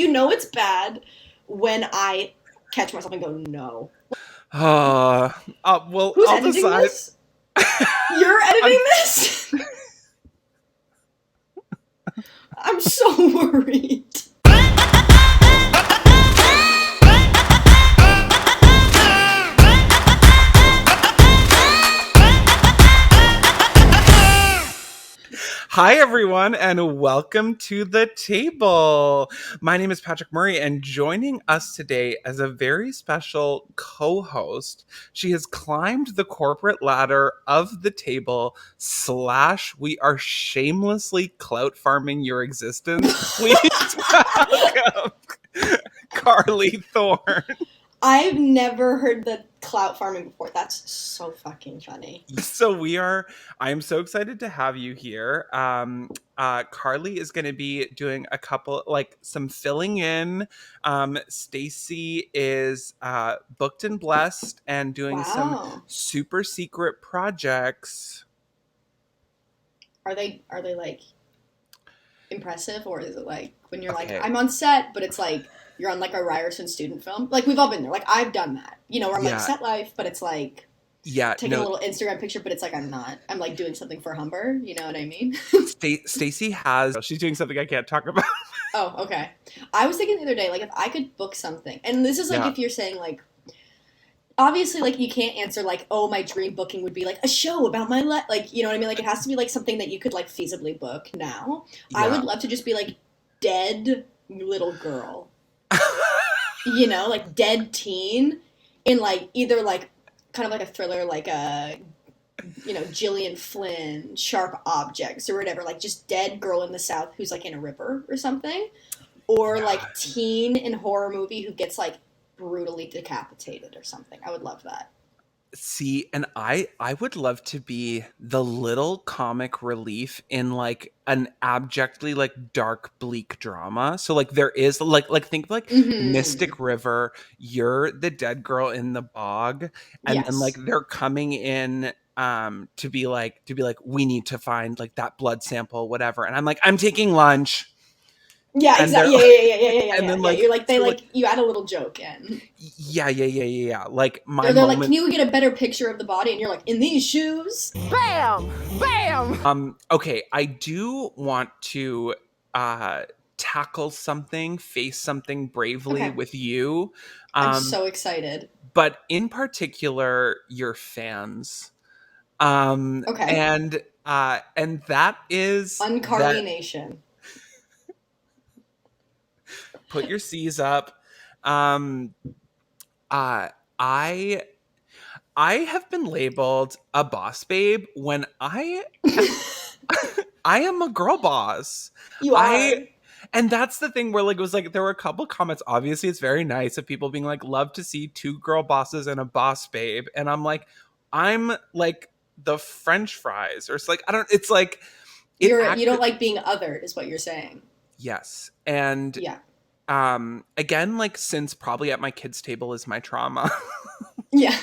you know it's bad when I catch myself and go, no. Well, who's I'll editing decide. this? You're editing this? I'm so worried. Hi, everyone, and welcome to the table. My name is Patrick Murray, and joining us today as a very special co-host, she has climbed the corporate ladder of the table / we are shamelessly clout farming your existence. Please welcome Carley Thorne. I've never heard the clout farming before. That's so fucking funny. So I am so excited to have you here. Carley is going to be doing a couple, some filling in. Stacey is booked and blessed and doing some super secret projects. Are they like impressive, or is it like when you're like, I'm on set, but it's like you're on like a Ryerson student film? Like, we've all been there. Like, I've done that, where I'm like set life, but it's like taking a little Instagram picture, but it's like I'm like doing something for Humber. You know what I mean? Stacey she's doing something I can't talk about. Oh, okay. I was thinking the other day, like, if I could book something, and this is like if you're saying like, obviously, like, you can't answer like, oh, my dream booking would be like a show about my like, you know what I mean? Like, it has to be like something that you could like feasibly book now. I would love to just be like dead little girl. Like dead teen in like either like kind of like a thriller, like a Gillian Flynn, Sharp Objects or whatever, like just dead girl in the South who's like in a river or something, or like teen in horror movie who gets like brutally decapitated or something. I would love that. See, and I would love to be the little comic relief in like an abjectly like dark bleak drama. So like there is like think like Mystic River, you're the dead girl in the bog, and then like they're coming in to be like we need to find like that blood sample, whatever, and I'm like, I'm taking lunch. Yeah, exactly. Yeah. And then like you're like you add a little joke in. Yeah. Like they're like, can you get a better picture of the body? And you're like, in these shoes. Bam! Okay, I do want to tackle something, face something bravely with you. I'm so excited. But in particular, your fans. And that is Uncarly Nation. Put your C's up. I have been labeled a boss babe when I am a girl boss. You are. And that's the thing where like it was like there were a couple comments. Obviously, it's very nice of people being like, love to see two girl bosses and a boss babe. And I'm like the French fries, or it's like I don't. It's like you don't like being othered, is what you're saying. Yes, and again, like since probably at my kids' table is my trauma. Yeah.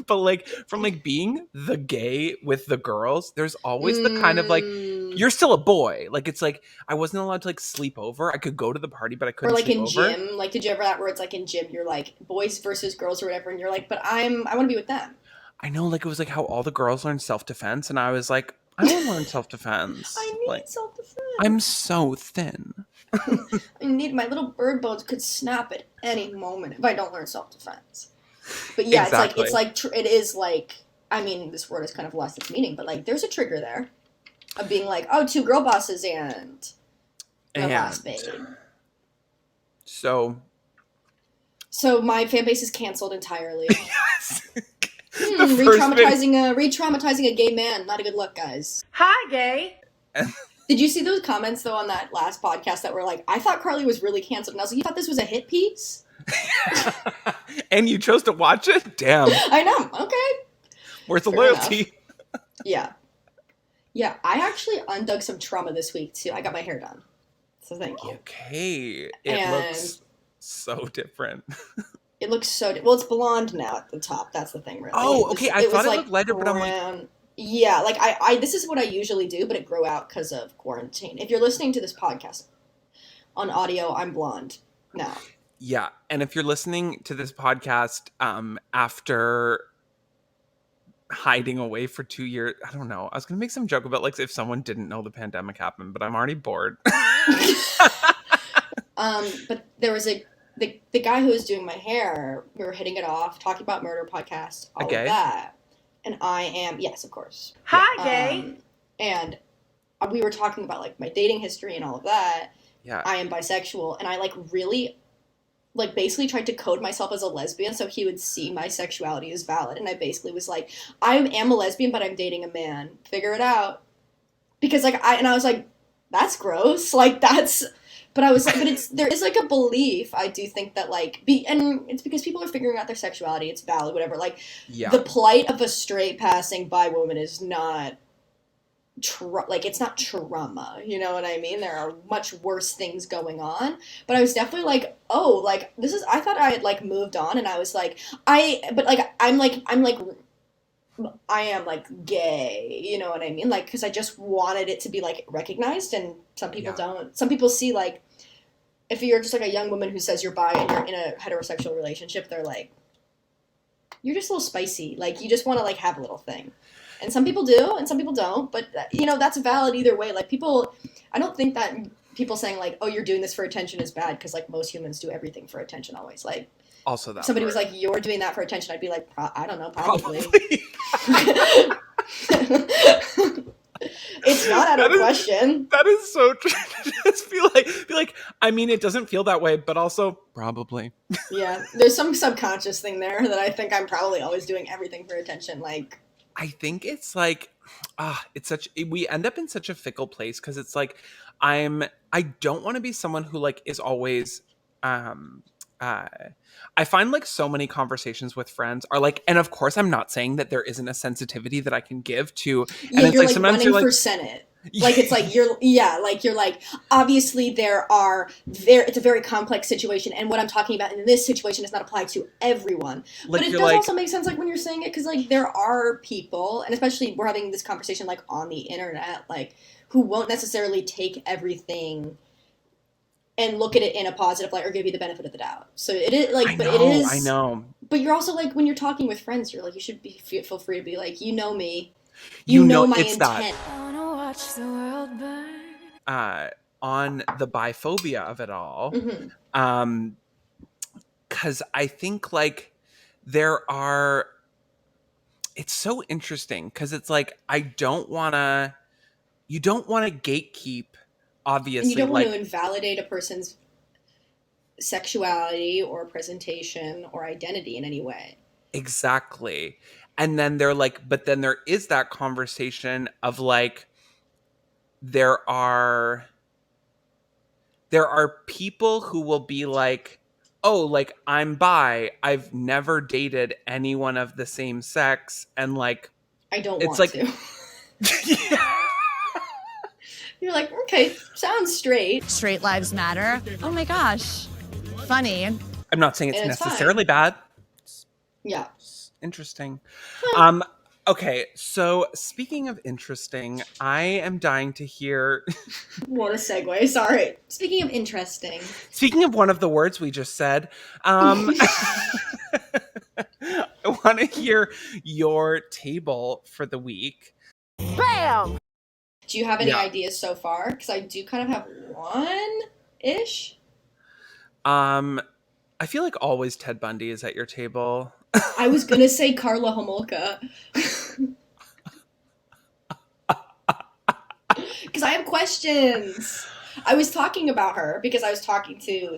But like from like being the gay with the girls, there's always the kind of like you're still a boy. Like it's like I wasn't allowed to like sleep over. I could go to the party, but I couldn't. Or like sleep in over. gym, like did you ever that where it's like in gym you're like boys versus girls or whatever, and you're like, but I want to be with them. I know, like it was like how all the girls learn self-defense, and I was like, I don't learn self-defense. I need self-defense. I'm so thin. I need my little bird bones could snap at any moment if I don't learn self-defense. But yeah, exactly. It is like, I mean, this word has kind of lost its meaning, but like there's a trigger there of being like, oh, two girl bosses and a boss babe. So my fan base is canceled entirely. Yes. Re-traumatizing a gay man. Not a good look, guys. Hi, gay. Did you see those comments, though, on that last podcast that were like, I thought Carly was really canceled. And I was like, you thought this was a hit piece? And you chose to watch it? Damn. I know. Okay. Where's the loyalty? Yeah. Yeah, I actually undug some trauma this week, too. I got my hair done. So thank you. Okay. It looks so different. It looks so... well, it's blonde now at the top. That's the thing, really. Oh, okay. I thought it looked lighter, but I'm like... Yeah, like, I this is what I usually do, but it grew out because of quarantine. If you're listening to this podcast on audio, I'm blonde now. Yeah. And if you're listening to this podcast after hiding away for 2 years, I don't know. I was going to make some joke about like if someone didn't know the pandemic happened, but I'm already bored. But there was the guy who was doing my hair, we were hitting it off, talking about murder podcast, all of that. And I am, yes, of course. Hi, gay. And we were talking about like my dating history and all of that. Yeah. I am bisexual, and I like really like basically tried to code myself as a lesbian so he would see my sexuality as valid. And I basically was like, I am a lesbian, but I'm dating a man. Figure it out. Because like I was like, that's gross. Like that's, but I was like, but there is like a belief. I do think that like and it's because people are figuring out their sexuality. It's valid, whatever. Like the plight of a straight passing bi woman is not like it's not trauma, you know what I mean? There are much worse things going on, but I was definitely like, oh, like this is, I thought I had like moved on, and I was like, I am like gay, you know what I mean? Like, because I just wanted it to be like recognized, and some people don't. Some people see like, if you're just like a young woman who says you're bi and you're in a heterosexual relationship, they're like, you're just a little spicy, like you just want to like have a little thing. And some people do, and some people don't. But, you know, that's valid either way. Like, people, I don't think that people saying, like, oh, you're doing this for attention is bad. Because, like, most humans do everything for attention always. Like, also that somebody was like, you're doing that for attention. I'd be like, I don't know, probably. It's not out of question. That is so true. Just feel like, I mean, it doesn't feel that way, but also probably. Yeah. There's some subconscious thing there that I think I'm probably always doing everything for attention. Like, I think it's like, we end up in such a fickle place because it's like, I don't want to be someone who like is always, I find like so many conversations with friends are like, and of course I'm not saying that there isn't a sensitivity that I can give to, and yeah, it's you're like sometimes running you're like, for Senate. Like, it's like, you're like, obviously it's a very complex situation, and what I'm talking about in this situation does not apply to everyone. Like, but it does also make sense, like, when you're saying it, because, like, there are people, and especially we're having this conversation, like, on the internet, like, who won't necessarily take everything and look at it in a positive light or give you the benefit of the doubt. So it is, like, I know. But you're also, like, when you're talking with friends, you're like, you should feel free to be like, you know me. You know my intent. I wanna watch the world burn. On the biphobia of it all. Mm-hmm. Because I think like it's so interesting because it's like, you don't want to gatekeep, obviously. And you don't like, want to invalidate a person's sexuality or presentation or identity in any way. Exactly. And then they're like, but then there is that conversation of like, there are people who will be like, oh, like I'm bi, I've never dated anyone of the same sex, and like I don't want to. Yeah. You're like, okay, sounds straight. Straight lives matter. Oh my gosh. Funny. I'm not saying it's necessarily bad. Yeah. Interesting. Okay, so speaking of interesting, I am dying to hear... What a segue, sorry. Speaking of interesting. Speaking of one of the words we just said, I want to hear your table for the week. Bam! Do you have any ideas so far? Because I do kind of have one-ish. I feel like always Ted Bundy is at your table. I was going to say Karla Homolka. Because I have questions. I was talking about her because I was talking to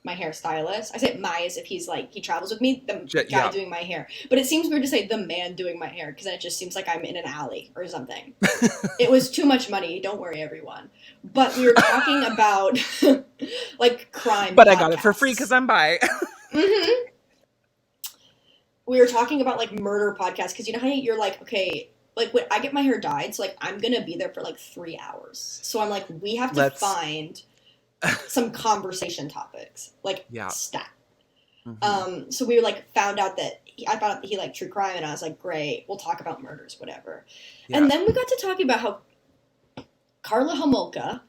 my hairstylist. I say my as if he's like, he travels with me, the guy doing my hair. But it seems weird to say the man doing my hair because then it just seems like I'm in an alley or something. It was too much money. Don't worry, everyone. But we were talking about like crime But podcasts. I got it for free because I'm bi. Mm-hmm. We were talking about like murder podcasts because you know how you're like, okay, like when I get my hair dyed, so like I'm gonna be there for like 3 hours. So I'm like, we have to find some conversation topics, like stat. Mm-hmm. So we like found out that I found out that he liked true crime, and I was like, great, we'll talk about murders, whatever. Yeah. And then we got to talking about how Karla Homolka,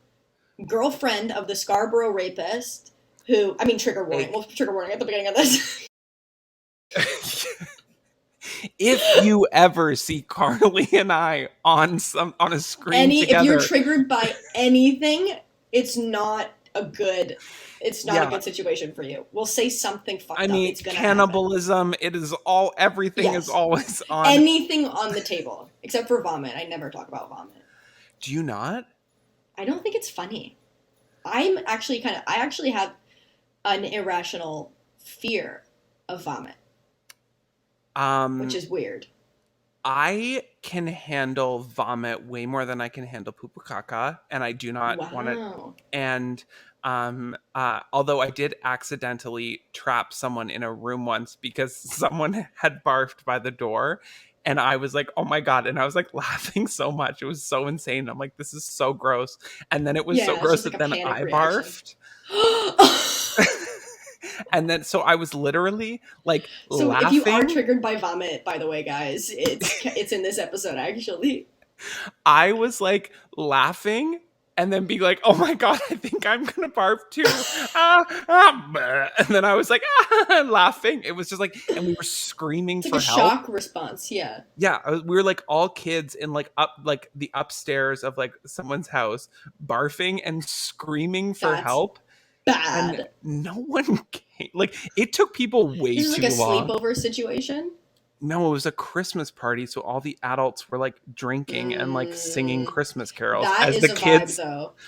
girlfriend of the Scarborough rapist, who, I mean, trigger warning. Well, trigger warning at the beginning of this. If you ever see Carly and I on a screen together, if you're triggered by anything, it's not a good situation for you. We'll say something fucked up. It's gonna cannibalism. Happen. It is everything is always on. Anything on the table except for vomit. I never talk about vomit. Do you not? I don't think it's funny. I actually have an irrational fear of vomit. Which is weird. I can handle vomit way more than I can handle poo caca, and I do not want to. And although I did accidentally trap someone in a room once because someone had barfed by the door, and I was like, "Oh my God!" and I was like laughing so much, it was so insane. I'm like, "This is so gross," and then it was so gross that then I barfed. And then, so I was literally like laughing. If you are triggered by vomit, by the way, guys, it's in this episode, actually. I was like laughing and then being like, "Oh my God, I think I'm going to barf too." And then I was like, laughing. It was just like, and we were screaming for help. Shock response. Yeah. Yeah. We were like all kids in like the upstairs of like someone's house, barfing and screaming for help. Bad. And no one came. Like, it took people way too long. This is like a sleepover situation? No, it was a Christmas party, so all the adults were like drinking and like singing Christmas carols as the kids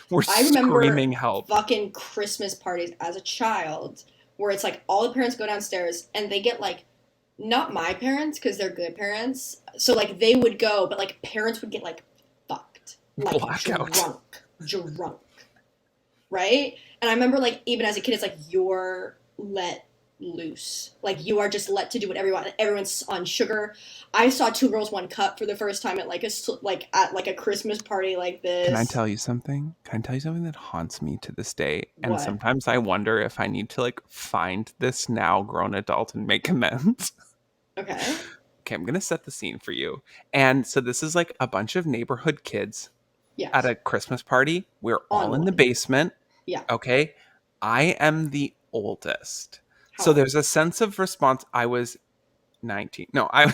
were screaming help. Fucking Christmas parties as a child, where it's like all the parents go downstairs and they get like, not my parents because they're good parents, so like they would go, but like parents would get like fucked, like blackout, drunk, right? And I remember, like, even as a kid, it's like, you're let loose. Like, you are just let to do whatever you want. Everyone's on sugar. I saw 2 Girls, 1 Cup for the first time at, at a Christmas party like this. Can I tell you something? That haunts me to this day? And sometimes I wonder if I need to, like, find this now grown adult and make amends. Okay. Okay, I'm going to set the scene for you. And so this is, like, a bunch of neighborhood kids at a Christmas party. We're all in the basement. Yeah. Okay. I am the oldest. So there's a sense of response. I was 19. No, I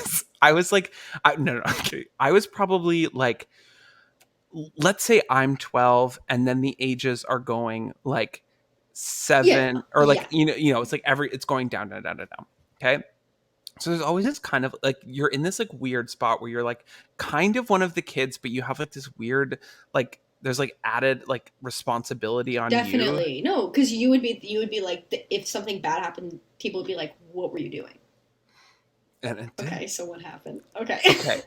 was like, okay. I was probably like, let's say I'm 12 and then the ages are going like 7 or like, you know, it's like it's going down. Okay. So there's always this kind of like, you're in this like weird spot where you're like kind of one of the kids, but you have like this weird, like, there's like added like responsibility on you. Definitely. No, because you would be like, if something bad happened, people would be like, what were you doing? And okay, so what happened? Okay.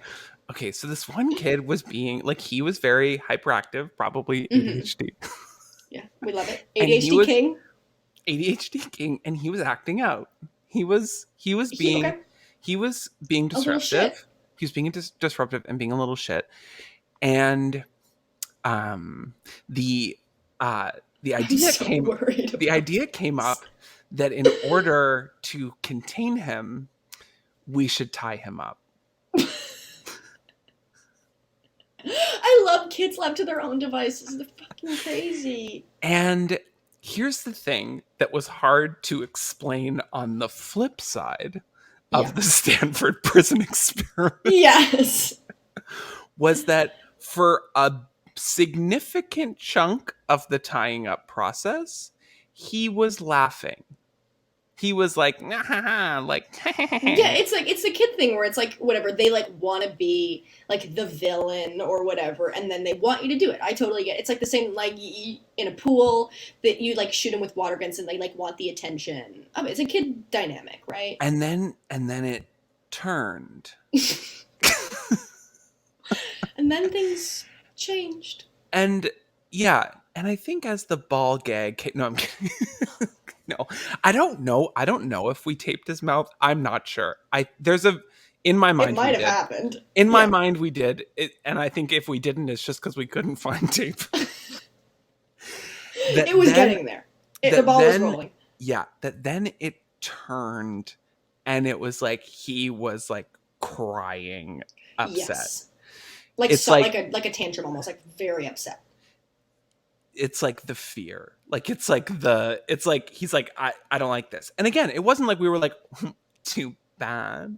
Okay, so this one kid was being like, he was very hyperactive, probably ADHD. Yeah, we love it. ADHD king. ADHD king, and he was acting out. He was being disruptive. He was being disruptive and being a little shit. And the idea came up that in order to contain him, we should tie him up. I love kids left to their own devices. They're fucking crazy. And here's the thing that was hard to explain on the flip side of the Stanford prison experiment. Yes. Was that for a significant chunk of the tying up process, he was laughing. He was like, like, yeah, it's the kid thing where it's like, whatever, they like want to be like the villain or whatever, and then they want you to do it. I totally get it. It's like the same, like in a pool that you like shoot them with water guns and they like want the attention. It's a kid dynamic, right? And then it turned. And then things changed. And yeah, and I think as the ball gag, no, I'm kidding. No, I don't know if we taped his mouth. I'm not sure. In my mind, it might have happened. In my mind, we did. And I think if we didn't, it's just because we couldn't find tape. It was getting there. The ball was rolling. Yeah, that then it turned, and it was like he was like crying, upset. Yes. Like a tantrum, almost like very upset. it's like the fear. Like it's like he's like, I don't like this. And again, it wasn't like we were like too bad.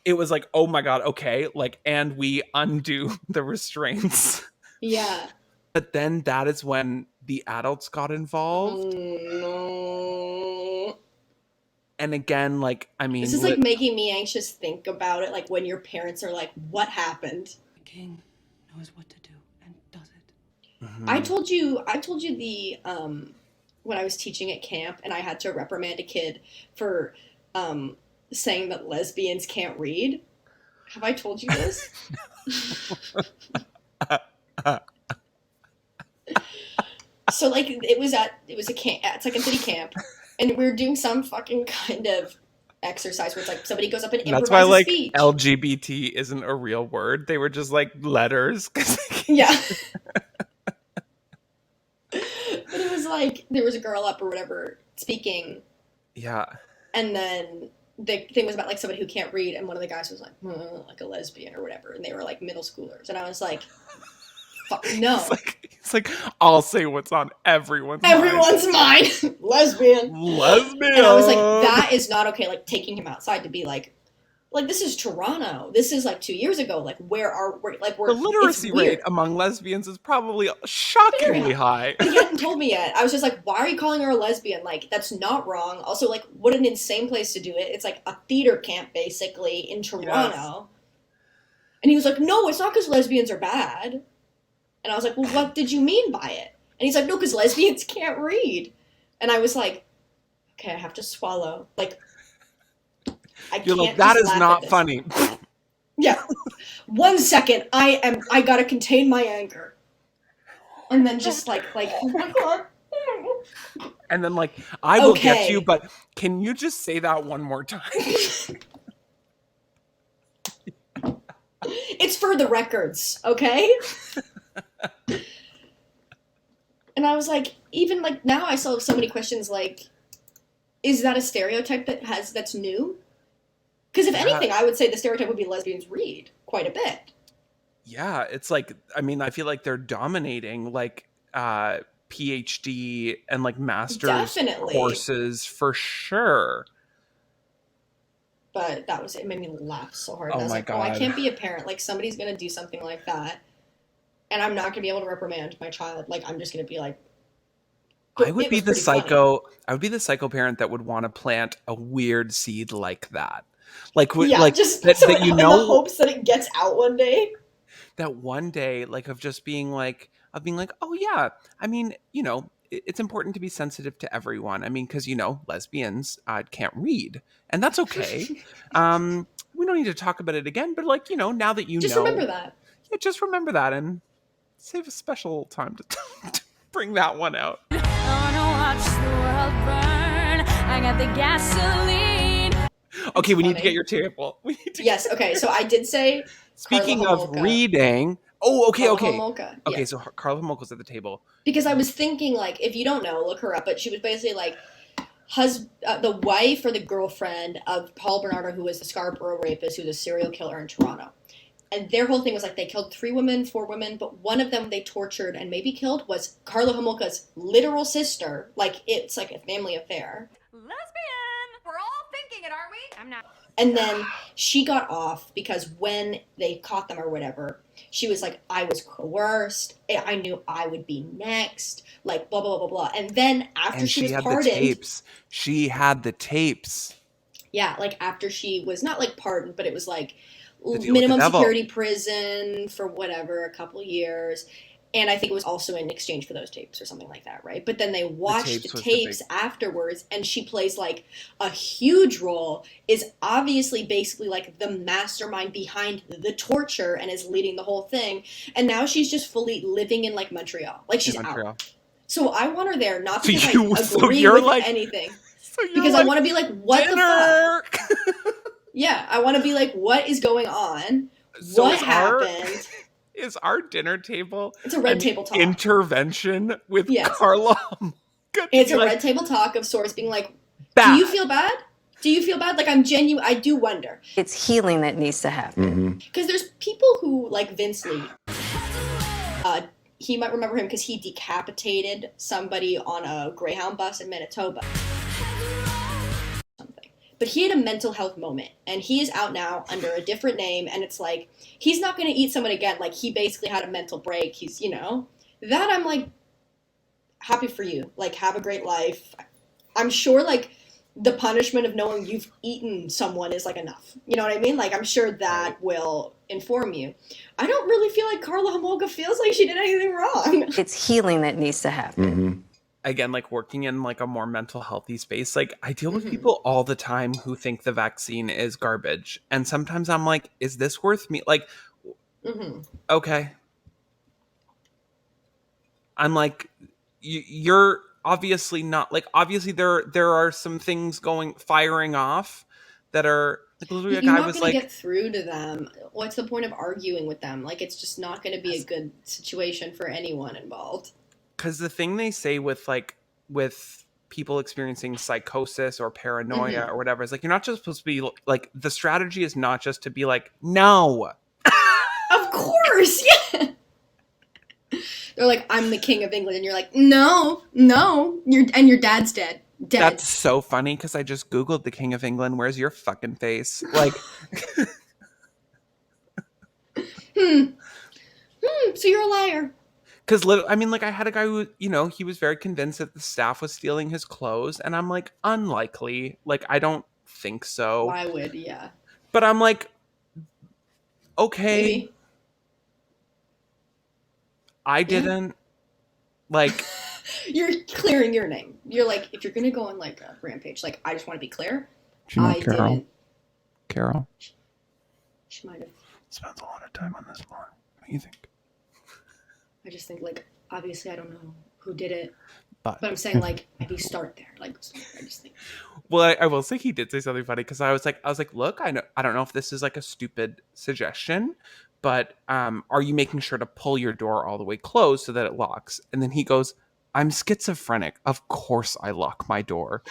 It was like, oh my God, okay, like, and we undo the restraints. Yeah. But then that is when the adults got involved. No. And again, like, I mean, this is like making me anxious think about it, like when your parents are like, what happened? The king knows what to do and does it. Mm-hmm. I told you the when I was teaching at camp and I had to reprimand a kid for saying that lesbians can't read. Have I told you this? So like it was a camp at Second City camp, and we were doing some fucking kind of exercise where it's like somebody goes up and improvises That's why like speech. LGBT isn't a real word. They were just like letters. Yeah. But it was like there was a girl up or whatever speaking. Yeah. And then the thing was about like somebody who can't read, and one of the guys was like a lesbian or whatever, and they were like middle schoolers, and I was like, fuck no. It's like I'll say what's on everyone's mind. Lesbian. And I was like, that is not okay. Like taking him outside to be like this is Toronto. This is like 2 years ago. Like we're the literacy rate among lesbians is probably shockingly high. But he hadn't told me yet. I was just like, why are you calling her a lesbian? Like that's not wrong. Also, like what an insane place to do it. It's like a theater camp basically in Toronto. Yes. And he was like, no, it's not because lesbians are bad. And I was like, well, what did you mean by it? And he's like, no, because lesbians can't read. And I was like, okay, I have to swallow. Like, You're like, that is not funny. Yeah. 1 second, I gotta contain my anger. And then just like, oh my God. And then like, I will get you, but can you just say that one more time? It's for the records, okay? And I was like, even like now I still have so many questions like, is that a stereotype that's new? Because if anything, I would say the stereotype would be lesbians read quite a bit. Yeah, it's like, I mean, I feel like they're dominating like PhD and like master's courses for sure. But it made me laugh so hard. Oh I was my like, God. I can't be a parent. Like somebody's going to do something like that. And I'm not going to be able to reprimand my child. Like I'm just going to be like, I would be the psycho parent that would want to plant a weird seed like that. Like, yeah, like just that in the hopes that it gets out one day. That one day, like of being like, oh yeah, I mean, you know, it's important to be sensitive to everyone. I mean, because you know, lesbians can't read, and that's okay. We don't need to talk about it again, but like, you know, now that you just know, remember that. Yeah, just remember that, and save a special time to bring that one out. I wanna watch the world burn. I got the gasoline. Okay, we need to get your table. Yes, okay. So I did say. Speaking of reading, okay. Homolka. Okay, yeah. So Karla Homolka's at the table. Because I was thinking, like, if you don't know, look her up. But she was basically like, the wife or the girlfriend of Paul Bernardo, who was the Scarborough rapist, who was a serial killer in Toronto. And their whole thing was like they killed 4 women, but one of them they tortured and maybe killed was Karla Homolka's literal sister. Like it's like a family affair. Lesbian! We're all thinking it, aren't we? I'm not. And then she got off because when they caught them or whatever, she was like, I was coerced. I knew I would be next. Like blah blah blah blah blah. And then after she was pardoned, she had the tapes. Yeah, like after she was not like pardoned, but it was like minimum security prison for whatever, a couple years. And I think it was also in exchange for those tapes or something like that, right? But then they watched the tapes afterwards, and she plays like a huge role, is obviously basically like the mastermind behind the torture and is leading the whole thing. And now she's just fully living in like Montreal. Like she's out. So I want her there, not because I agree with like, anything. Because I want to be like, what the fuck? Yeah, I want to be like, what is going on? So what happened? Is our dinner table it's a red table talk intervention with Karla? It's a red table talk of sorts being like, do you feel bad? Do you feel bad? Like I'm genuine. I do wonder. It's healing that needs to happen. Because there's people who like Vince Lee. he might remember him because he decapitated somebody on a Greyhound bus in Manitoba. Something. But he had a mental health moment, and he is out now under a different name, and it's like, he's not going to eat someone again. Like, he basically had a mental break. He's, you know, that I'm like, happy for you. Like, have a great life. I'm sure, like, the punishment of knowing you've eaten someone is, like, enough. You know what I mean? Like, I'm sure that will inform you. I don't really feel like Karla Homolka feels like she did anything wrong. It's healing that needs to happen. Again, like, working in, like, a more mental healthy space, like, I deal with people all the time who think the vaccine is garbage. And sometimes I'm like, is this worth me? Like, okay. I'm like, you're obviously not, like, obviously there are some things firing off that are, like, literally a guy was like, get through to them. What's the point of arguing with them? Like, it's just not going to be a good situation for anyone involved. Because the thing they say with people experiencing psychosis or paranoia or whatever is, like, you're not just supposed to be, like, the strategy is not just to be like, no. Of course, yeah. They're like, I'm the king of England, and you're like, no, your dad's dead. That's so funny because I just Googled the King of England. Where's your fucking face? Like, so you're a liar. Because, I mean, like, I had a guy who, you know, he was very convinced that the staff was stealing his clothes, and I'm like, unlikely. Like, I don't think so. Why would, yeah. But I'm like, okay. Maybe. I didn't, like... You're clearing your name. You're like, if you're going to go on, like, a rampage, like, I just want to be clear. I didn't. Carol. She might have. Spends a lot of time on this floor. What do you think? I just think, like, obviously I don't know who did it. But I'm saying, like, maybe start there. Like, I just think. Well, I will say he did say something funny because I was like, look, I don't know if this is, like, a stupid suggestion, but are you making sure to pull your door all the way closed so that it locks? And then he goes, I'm schizophrenic. Of course I lock my door.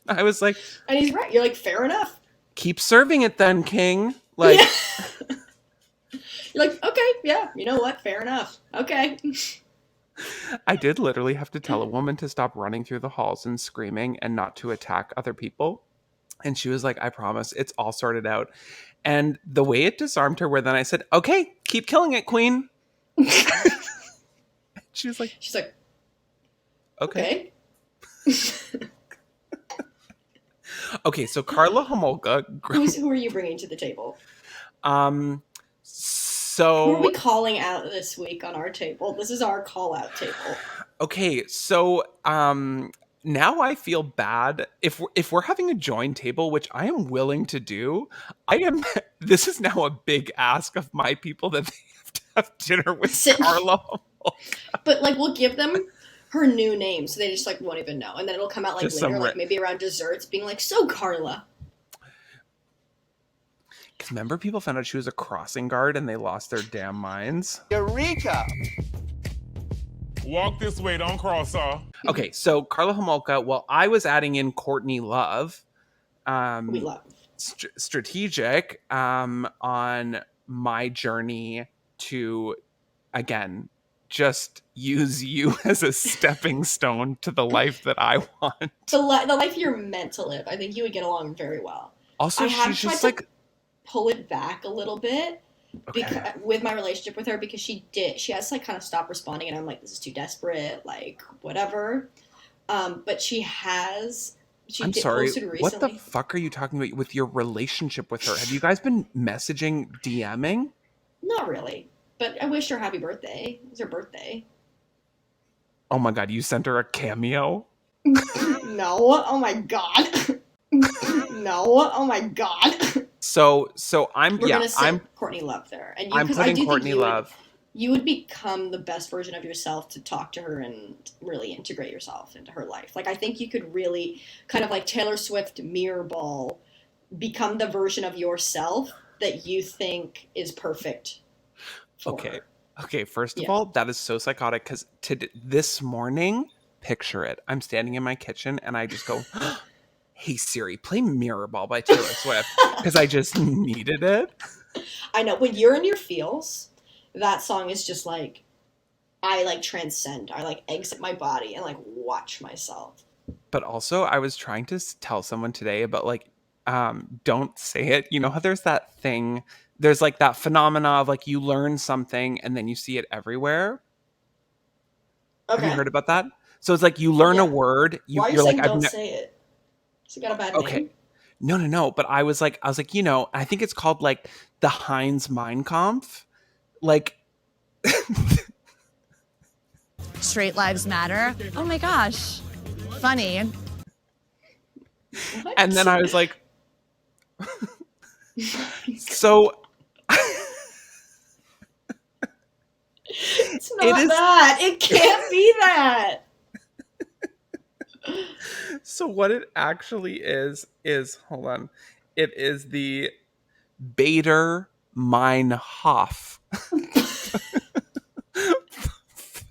I was like... And he's right. You're like, fair enough. Keep serving it then, King. Like... Yeah. You're like, okay, yeah, you know what? Fair enough. Okay. I did literally have to tell a woman to stop running through the halls and screaming and not to attack other people. And she was like, I promise, it's all sorted out. And the way it disarmed her, where then I said, okay, keep killing it, queen. She's like, okay. Okay, so Karla Homolka. Who are you bringing to the table? So who are we calling out this week on our table? This is our call out table. Okay, so now I feel bad if we're having a joint table, which I am willing to do. This is now a big ask of my people that they have to have dinner with Karla Homolka. But, like, we'll give them her new name, so they just, like, won't even know. And then it'll come out, like, just later, like, maybe around desserts, being like, so, Karla. Because remember, people found out she was a crossing guard, and they lost their damn minds? Eureka! Walk this way, don't cross, sir. Okay, so Karla Homolka, well, I was adding in Courtney Love. We love. Strategic on my journey to, again, just use you as a stepping stone to the life that I want. The life you're meant to live. I think you would get along very well. Also, she's just like... pull it back a little bit with my relationship with her, because she has to, like, kind of stop responding, and I'm like, this is too desperate, like, whatever. But I'm sorry, recently. What the fuck are you talking about with your relationship with her? Have you guys been messaging, DMing? Not really. But I wished her happy birthday. It was her birthday. Oh my god, you sent her a cameo? No. Oh my god. No. Oh my god. So I'm Courtney Love there, and I'm putting Courtney Love. You would become the best version of yourself to talk to her and really integrate yourself into her life. Like, I think you could really kind of like Taylor Swift mirror ball, become the version of yourself that you think is perfect. Okay. First of all, that is so psychotic, because this morning, picture it. I'm standing in my kitchen and I just go, hey Siri, play Mirror Ball by Taylor Swift, because I just needed it. I know, when you're in your feels, that song is just like I like transcend. I like exit my body and like watch myself. But also, I was trying to tell someone today about like, don't say it. You know how there's that thing, there's like that phenomena of like you learn something and then you see it everywhere. Okay. Have you heard about that? So it's like you learn a word. Why are you you're saying like, don't say it? Has it got a bad name? No. But I was like, you know, I think it's called like the Heinz Mein Kampf. Like, Straight lives matter. Oh my gosh. Funny. What? And then I was like, so it's not that. It can't be that. So what it actually is hold on. It is the Bader Meinhof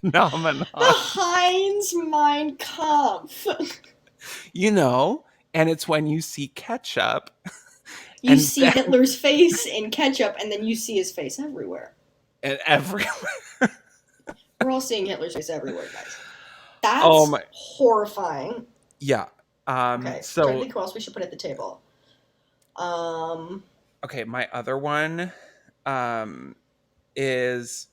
phenomenon. The Heinz Mein Kampf. You know, and it's when you see ketchup. You see Hitler's face in ketchup, and then you see his face everywhere. And everywhere. We're all seeing Hitler's face everywhere, guys. That's horrifying. Yeah. Okay, so who else we should put at the table? Okay, my other one is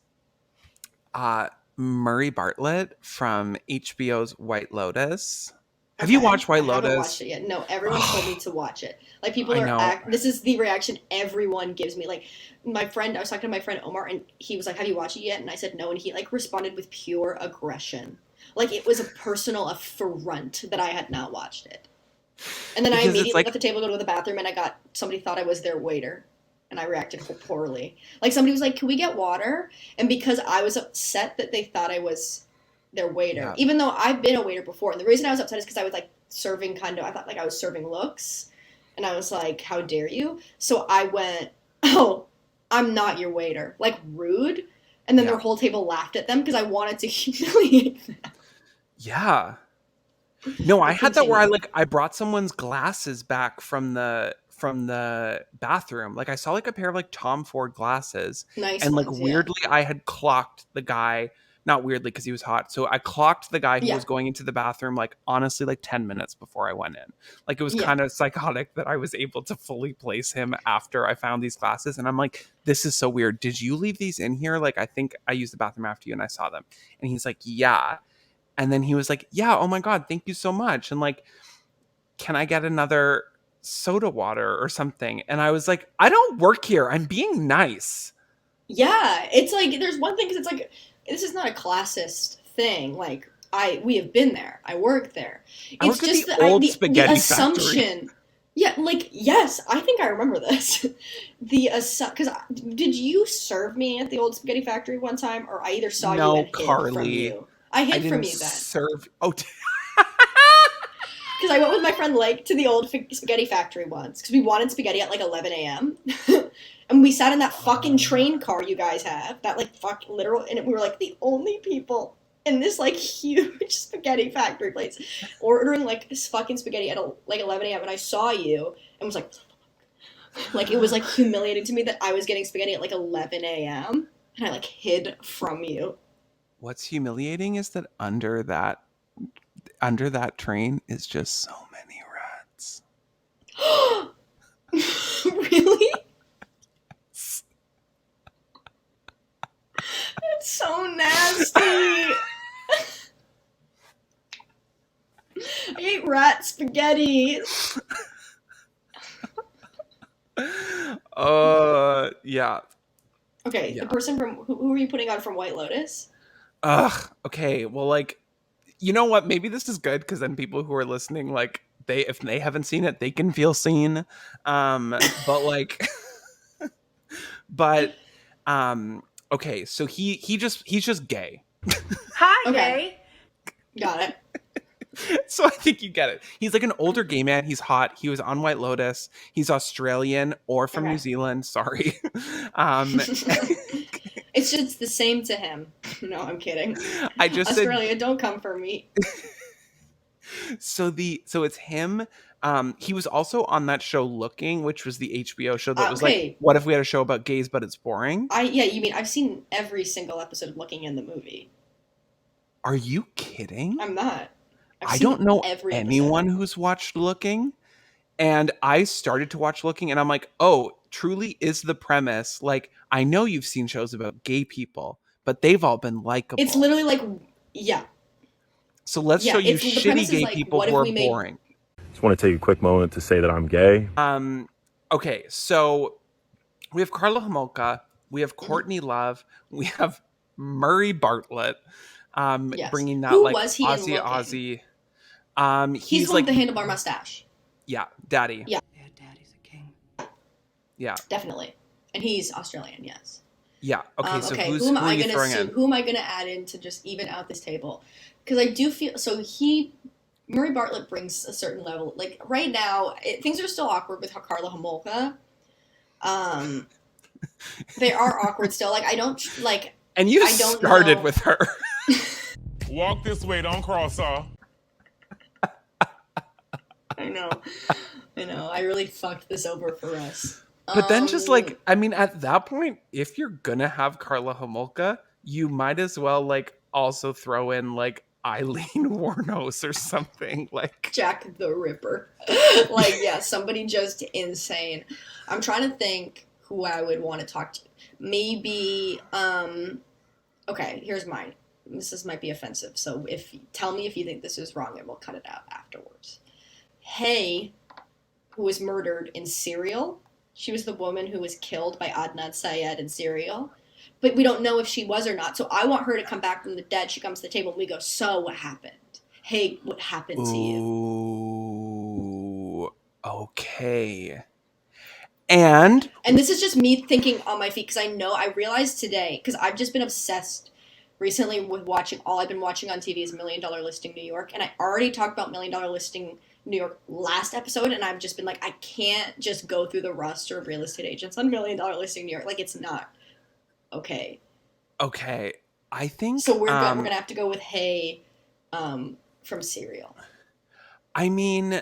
Murray Bartlett from HBO's White Lotus. Have you watched White Lotus? I haven't watched it yet. No, everyone told me to watch it. Like, people are this is the reaction everyone gives me. Like, I was talking to my friend Omar, and he was like, have you watched it yet? And I said no, and he like responded with pure aggression. Like, it was a personal affront that I had not watched it. And then I immediately left the table to go to the bathroom, and somebody thought I was their waiter. And I reacted poorly. Like, somebody was like, can we get water? And because I was upset that they thought I was their waiter, even though I've been a waiter before. And the reason I was upset is because I was like serving I thought like I was serving looks. And I was like, how dare you? So I went, oh, I'm not your waiter. Like, rude. And then their whole table laughed at them because I wanted to humiliate them. Yeah. No, I had that where I brought someone's glasses back from the bathroom. Like, I saw like a pair of like Tom Ford glasses. Nice. And ones, like weirdly I had clocked the guy, not weirdly because he was hot. So I clocked the guy who was going into the bathroom like honestly like 10 minutes before I went in. Like, it was kind of psychotic that I was able to fully place him after I found these glasses. And I'm like, this is so weird. Did you leave these in here? Like, I think I used the bathroom after you and I saw them. And he's like, yeah. And then he was like, yeah, oh my God, thank you so much. And like, can I get another soda water or something? And I was like, I don't work here. I'm being nice. Yeah. It's like, there's one thing, because it's like, this is not a classist thing. Like, we have been there. I work there. It's just the old spaghetti assumption. Factory. Yeah, like, yes, I think I remember this. Because did you serve me at the old spaghetti factory one time, or I either saw you and hid from you? I hid from you then. Because I went with my friend Lake to the old spaghetti factory once, because we wanted spaghetti at like 11 a.m. And we sat in that fucking train car you guys have, that like fucking literal, and we were like the only people in this like huge spaghetti factory place ordering like this fucking spaghetti at like 11 a.m. And I saw you and was like it was like humiliating to me that I was getting spaghetti at like 11 a.m. and I like hid from you. What's humiliating is that under that train is just so many rats. Really? That's so nasty. I ate rat spaghetti. Yeah. Okay, the person from who are you putting on from White Lotus? Okay. Well, like, you know what? Maybe this is good because then people who are listening, like, if they haven't seen it, they can feel seen. But like, okay. So he's just gay. Hi, gay. Got it. So I think you get it. He's like an older gay man. He's hot. He was on White Lotus. He's Australian or from New Zealand. Sorry. It's just the same to him. No, I'm kidding. I just Australia, don't come for me. So it's him. He was also on that show Looking, which was the HBO show that was like, what if we had a show about gays but it's boring? You mean I've seen every single episode of Looking in the movie. Are you kidding? I'm not. I don't know every anyone episode. who's watched Looking. And I started to watch Looking, and I'm like, oh, truly is the premise. Like, I know you've seen shows about gay people, but they've all been likable. It's literally like, yeah. So let's show you shitty gay people who are boring. Just want to take a quick moment to say that I'm gay. Okay, so we have Karla Homolka, we have Courtney Love, we have Murray Bartlett, bringing that Who like was he in Aussie. He's one like with the handlebar mustache. Yeah, Daddy. Yeah. Yeah, Daddy's a king. Yeah. Definitely. And he's Australian, yes. Yeah. Okay, so okay, who am are I you gonna throwing in? Who am I going to add in to just even out this table? Because I do feel, Murray Bartlett brings a certain level. Like, right now, things are still awkward with Karla Homolka. They are awkward still. Like, I don't, like... And you started with her. Walk this way, don't cross her. I know. I really fucked this over for us. But then just like, I mean, at that point, if you're gonna have Karla Homolka, you might as well like also throw in like Eileen Wuornos or something like Jack the Ripper. Like, yeah, somebody just insane. I'm trying to think who I would want to talk to. Maybe, okay, here's mine. Might be offensive, so tell me if you think this is wrong and we'll cut it out afterwards. Hey, who was murdered in Serial. She was the woman who was killed by Adnan Syed in Serial. But we don't know if she was or not. So I want her to come back from the dead. She comes to the table and we go, so what happened? Hey, what happened to you? Ooh, okay. And this is just me thinking on my feet because I realized today, because I've just been obsessed recently with watching, all I've been watching on TV is $1 Million Listing New York. And I already talked about $1 Million Listing New York last episode, and I've just been like, I can't just go through the roster of real estate agents on $1 Million Listing New York. Like, it's not okay. Okay, I think so. We're gonna have to go with Hey, from Serial. I mean,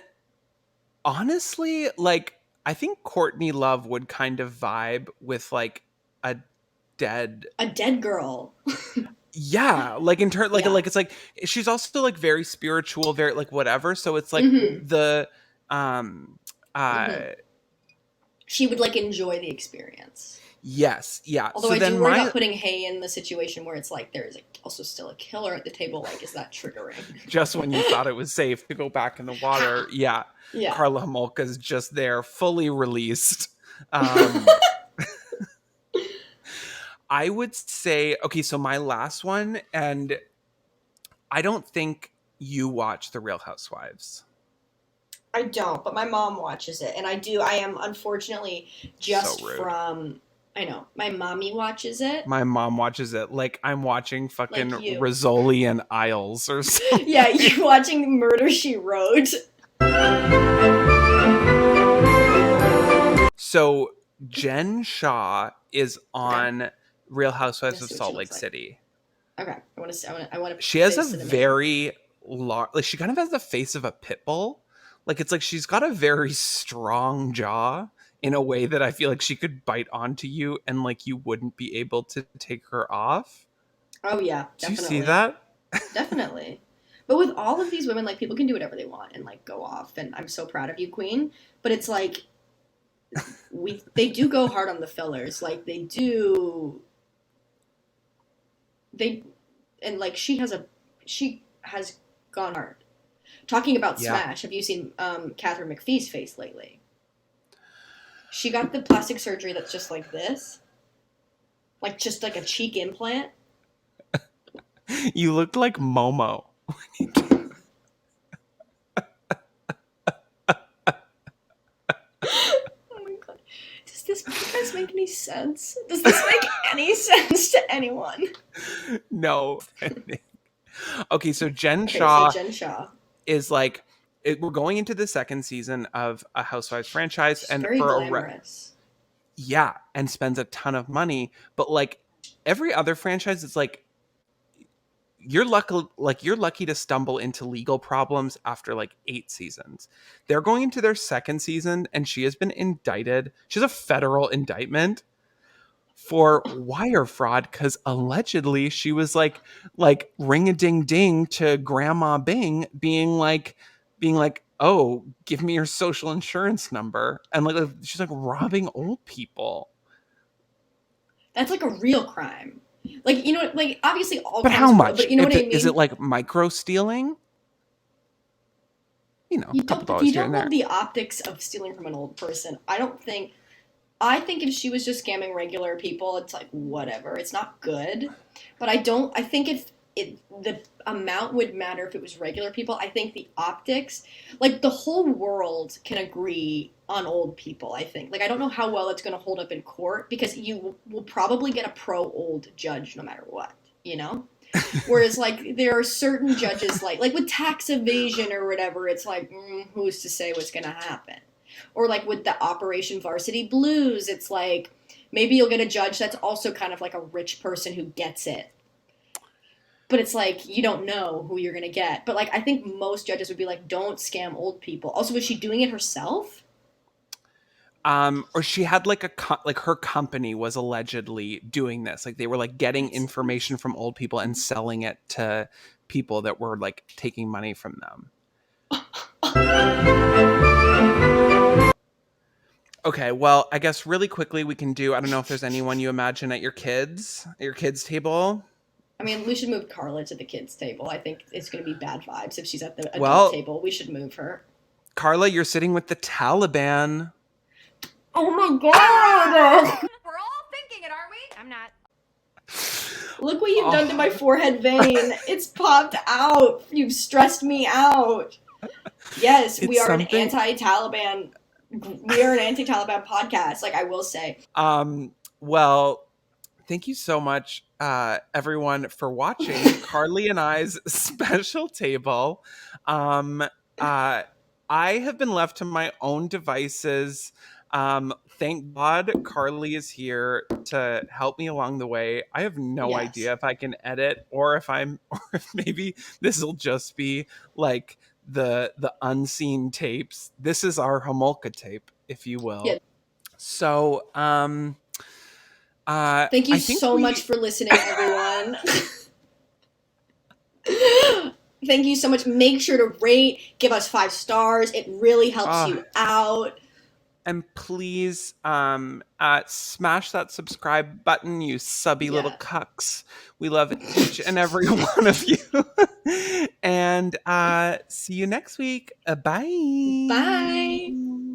honestly, like, I think Courtney Love would kind of vibe with like a dead girl. Yeah, like in turn, like it's like she's also like very spiritual, very like whatever. So it's like she would like enjoy the experience. Yes, yeah. Although I do worry about putting Hay in the situation where it's like there is also still a killer at the table. Like, is that triggering? Just when you thought it was safe to go back in the water, yeah. Karla Homolka's just there, fully released. I would say, okay, so my last one, and I don't think you watch The Real Housewives. I don't, but my mom watches it, and I am unfortunately just from, I know, my mommy watches it. My mom watches it like I'm watching fucking like Rizzoli and Isles or something. Yeah, you're watching Murder, She Wrote. So Jen Shaw is on Real Housewives of Salt Lake City. Okay, I want to. She has a very large, like, she kind of has the face of a pit bull. Like, it's like she's got a very strong jaw in a way that I feel like she could bite onto you and like you wouldn't be able to take her off. Oh yeah, definitely. Do you see that? Definitely. But with all of these women, like, people can do whatever they want and like go off, and I'm so proud of you, Queen. But it's like they do go hard on the fillers, like they do. And like she has gone hard. Talking about Smash, have you seen Catherine McPhee's face lately? She got the plastic surgery that's just like this, like just like a cheek implant. You looked like Momo. Does this podcast make any sense? Does this make any sense to anyone? No. Okay, so Jen Shaw is like, we're going into the second season of a Housewives franchise. She's and very for glamorous. And spends a ton of money. But like every other franchise, it's like you're lucky to stumble into legal problems after like 8 seasons. They're going into their second season and she has been indicted. She has a federal indictment for wire fraud because allegedly she was like ring a ding ding to Grandma Bing, being like, oh, give me your social insurance number, and like she's like robbing old people. That's like a real crime. Like, you know, like obviously all But crimes how are real, much? but you know what I mean? Is it like micro stealing? You know, You a couple don't, if you dollars here don't and there. love the optics of stealing from an old person, I think if she was just scamming regular people, it's like whatever. It's not good. But I think if the amount would matter if it was regular people. I think the optics, like the whole world can agree on old people, I think. Like I don't know how well it's going to hold up in court because you will probably get a pro old judge no matter what, you know? Whereas like there are certain judges like with tax evasion or whatever, it's like who's to say what's going to happen? Or like with the Operation Varsity Blues, it's like maybe you'll get a judge that's also kind of like a rich person who gets it. But it's like you don't know who you're going to get. But like I think most judges would be like, don't scam old people. Also, was she doing it herself? Or she had like her company was allegedly doing this. Like they were like getting information from old people and selling it to people that were like taking money from them. Okay, well, I guess really quickly we can do, I don't know if there's anyone you imagine at your kids' table. I mean, we should move Karla to the kids' table. I think it's going to be bad vibes if she's at the adult table. We should move her. Karla, you're sitting with the Taliban. Oh my god! We're all thinking it, aren't we? I'm not. Look what you've done to my forehead vein. It's popped out. You've stressed me out. Yes, we are an anti-Taliban. We are an anti-Taliban podcast. Like I will say. Well, thank you so much, everyone, for watching Carly and I's special table. I have been left to my own devices. Thank God Carly is here to help me along the way. I have no idea if I can edit or if maybe this will just be like the unseen tapes. This is our Homolka tape, if you will. Yeah. So, thank you so much for listening, everyone. Thank you so much. Make sure to rate, give us 5 stars. It really helps you out. And please smash that subscribe button, you subby little cucks. We love each and every one of you. And see you next week. Bye. Bye.